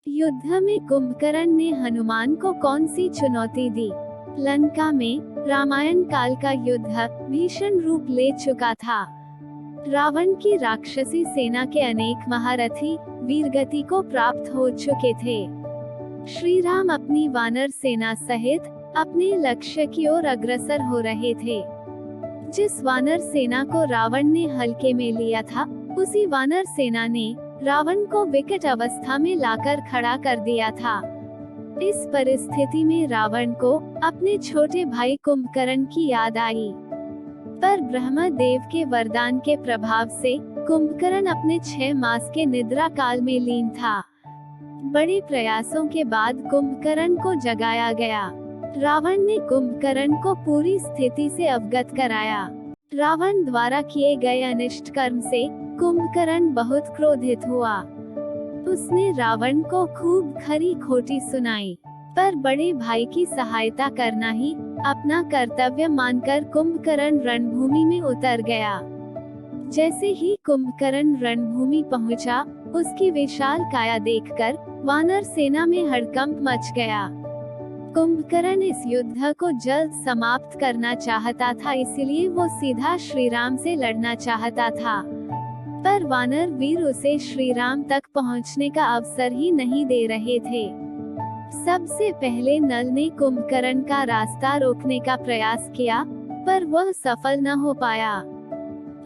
युद्ध में कुंभकर्ण ने हनुमान को कौन सी चुनौती दी? लंका में रामायण काल का युद्ध भीषण रूप ले चुका था। रावण की राक्षसी सेना के अनेक महारथी वीरगति को प्राप्त हो चुके थे। श्री राम अपनी वानर सेना सहित अपने लक्ष्य की ओर अग्रसर हो रहे थे। जिस वानर सेना को रावण ने हल्के में लिया था, उसी वानर सेना ने रावण को विकट अवस्था में लाकर खड़ा कर दिया था। इस परिस्थिति में रावण को अपने छोटे भाई कुंभकर्ण की याद आई, पर ब्रह्मदेव के वरदान के प्रभाव से कुंभकर्ण अपने 6 मास के निद्रा काल में लीन था। बड़े प्रयासों के बाद कुंभकर्ण को जगाया गया। रावण ने कुंभकर्ण को पूरी स्थिति से अवगत कराया। रावण द्वारा किए गए अनिष्ट कर्म से कुंभकर्ण बहुत क्रोधित हुआ। उसने रावण को खूब खरी खोटी सुनाई, पर बड़े भाई की सहायता करना ही अपना कर्तव्य मानकर कुंभकर्ण रणभूमि में उतर गया। जैसे ही कुंभकर्ण रणभूमि पहुंचा, उसकी विशाल काया देखकर वानर सेना में हड़कंप मच गया। कुंभकर्ण इस युद्ध को जल्द समाप्त करना चाहता था, इसलिए वो सीधा श्री राम से लड़ना चाहता था, पर वानर वीर उसे श्री राम तक पहुंचने का अवसर ही नहीं दे रहे थे। सबसे पहले नल ने कुंभकर्ण का रास्ता रोकने का प्रयास किया, पर वह सफल न हो पाया।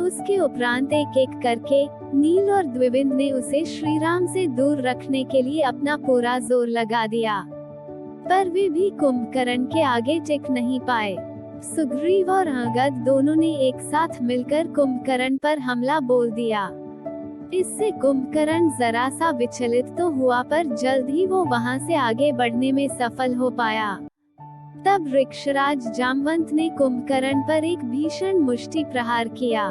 उसके उपरांत एक एक करके नील और द्विविंद ने उसे श्री राम से दूर रखने के लिए अपना पूरा जोर लगा दिया, पर वे भी कुंभकर्ण के आगे टिक नहीं पाए। सुग्रीव और अंगद दोनों ने एक साथ मिलकर कुंभकर्ण पर हमला बोल दिया। इससे कुंभकर्ण जरा सा विचलित तो हुआ, पर जल्द ही वो वहां से आगे बढ़ने में सफल हो पाया। तब वृक्षराज जामवंत ने कुंभकर्ण पर एक भीषण मुष्टि प्रहार किया,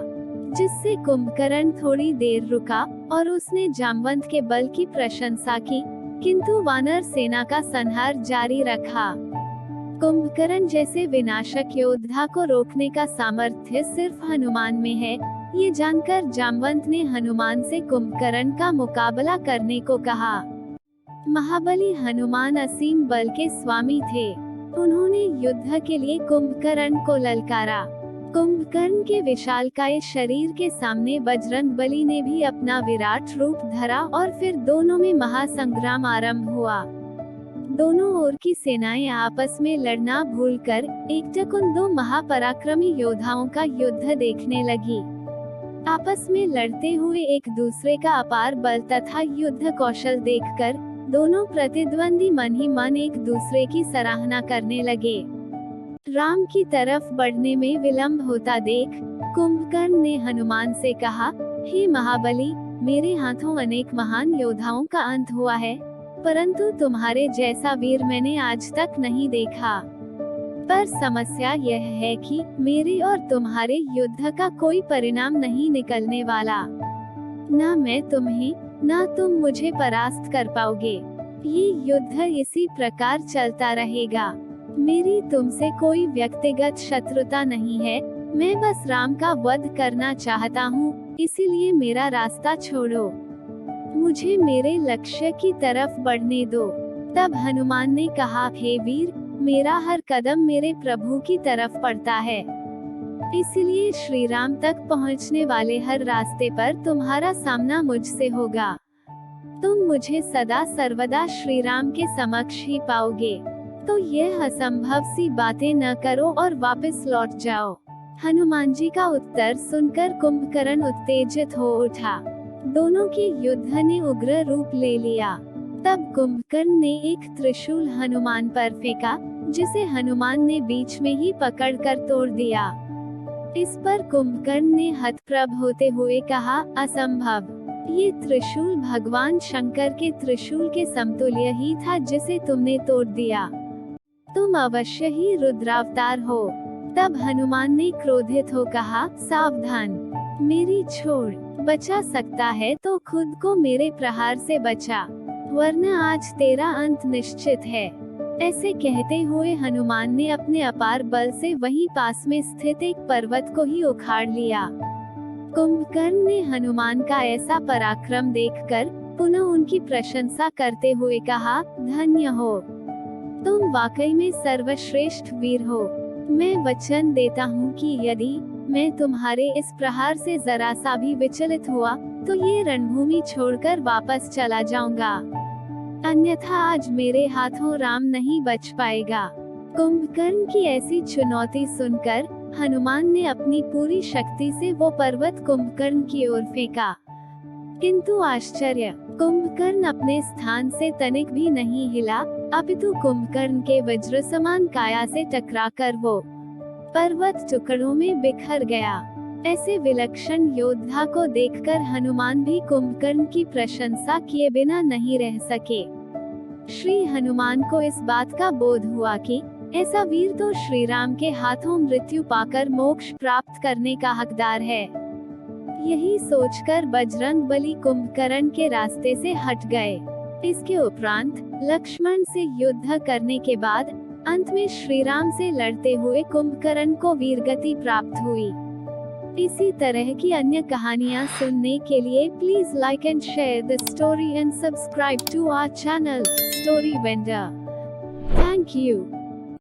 जिससे कुंभकर्ण थोड़ी देर रुका और उसने जामवंत के बल की प्रशंसा की, किंतु वानर सेना का संहार जारी रखा। कुंभकर्ण जैसे विनाशक योद्धा को रोकने का सामर्थ्य सिर्फ हनुमान में है, ये जानकर जामवंत ने हनुमान से कुंभकर्ण का मुकाबला करने को कहा। महाबली हनुमान असीम बल के स्वामी थे। उन्होंने युद्ध के लिए कुंभकर्ण को ललकारा। कुंभकर्ण के विशालकाय शरीर के सामने बजरंगबली ने भी अपना विराट रूप धरा और फिर दोनों में महासंग्राम आरंभ हुआ। दोनों ओर की सेनाएं आपस में लड़ना भूलकर एकटक उन 2 महापराक्रमी योद्धाओं का युद्ध देखने लगी। आपस में लड़ते हुए एक दूसरे का अपार बल तथा युद्ध कौशल देखकर दोनों प्रतिद्वंदी मन ही मन एक दूसरे की सराहना करने लगे। राम की तरफ बढ़ने में विलंब होता देख कुंभकर्ण ने हनुमान से कहा, हे महाबली, मेरे हाथों अनेक महान योद्धाओं का अंत हुआ है, परंतु तुम्हारे जैसा वीर मैंने आज तक नहीं देखा। पर समस्या यह है कि मेरे और तुम्हारे युद्ध का कोई परिणाम नहीं निकलने वाला। न मैं तुम्हें, न तुम मुझे परास्त कर पाओगे। ये युद्ध इसी प्रकार चलता रहेगा। मेरी तुमसे कोई व्यक्तिगत शत्रुता नहीं है, मैं बस राम का वध करना चाहता हूँ, इसीलिए मेरा रास्ता छोड़ो, मुझे मेरे लक्ष्य की तरफ बढ़ने दो। तब हनुमान ने कहा, हे वीर, मेरा हर कदम मेरे प्रभु की तरफ पड़ता है, इसलिए श्री राम तक पहुँचने वाले हर रास्ते पर तुम्हारा सामना मुझसे होगा। तुम मुझे सदा सर्वदा श्री राम के समक्ष ही पाओगे, तो यह असंभव सी बातें न करो और वापस लौट जाओ। हनुमान जी का उत्तर सुनकर कुंभकर्ण उत्तेजित हो उठा। दोनों के युद्ध ने उग्र रूप ले लिया। तब कुंभकर्ण ने एक त्रिशूल हनुमान पर फेंका, जिसे हनुमान ने बीच में ही पकड़कर तोड़ दिया। इस पर कुंभकर्ण ने हतप्रभ होते हुए कहा, असंभव, ये त्रिशूल भगवान शंकर के त्रिशूल के समतुल्य ही था, जिसे तुमने तोड़ दिया। तुम अवश्य ही रुद्रावतार हो। तब हनुमान ने क्रोधित हो कहा, सावधान, मेरी छोड़, बचा सकता है तो खुद को मेरे प्रहार से बचा, वरना आज तेरा अंत निश्चित है। ऐसे कहते हुए हनुमान ने अपने अपार बल से वहीं पास में स्थित एक पर्वत को ही उखाड़ लिया। कुंभकर्ण ने हनुमान का ऐसा पराक्रम देखकर पुनः उनकी प्रशंसा करते हुए कहा, धन्य हो, तुम वाकई में सर्वश्रेष्ठ वीर हो। मैं वचन देता हूँ कि यदि मैं तुम्हारे इस प्रहार से जरा सा भी विचलित हुआ तो ये रणभूमि छोड़कर वापस चला जाऊंगा, अन्यथा आज मेरे हाथों राम नहीं बच पाएगा। कुंभकर्ण की ऐसी चुनौती सुनकर हनुमान ने अपनी पूरी शक्ति से वो पर्वत कुंभकर्ण की ओर फेंका, किंतु आश्चर्य, कुंभकर्ण अपने स्थान से तनिक भी नहीं हिला, अपितु कुंभकर्ण के वज्र समान काया से टकराकर वो पर्वत टुकड़ों में बिखर गया। ऐसे विलक्षण योद्धा को देखकर हनुमान भी कुंभकर्ण की प्रशंसा किए बिना नहीं रह सके। श्री हनुमान को इस बात का बोध हुआ कि ऐसा वीर तो श्री राम के हाथों मृत्यु पाकर मोक्ष प्राप्त करने का हकदार है। यही सोचकर बजरंगबली कुंभकर्ण के रास्ते से हट गए। इसके उपरांत लक्ष्मण से युद्ध करने के बाद अंत में श्री राम से लड़ते हुए कुंभकर्ण को वीरगति प्राप्त हुई। इसी तरह की अन्य कहानियाँ सुनने के लिए please like and share the story and subscribe to our channel story vendor. Thank you.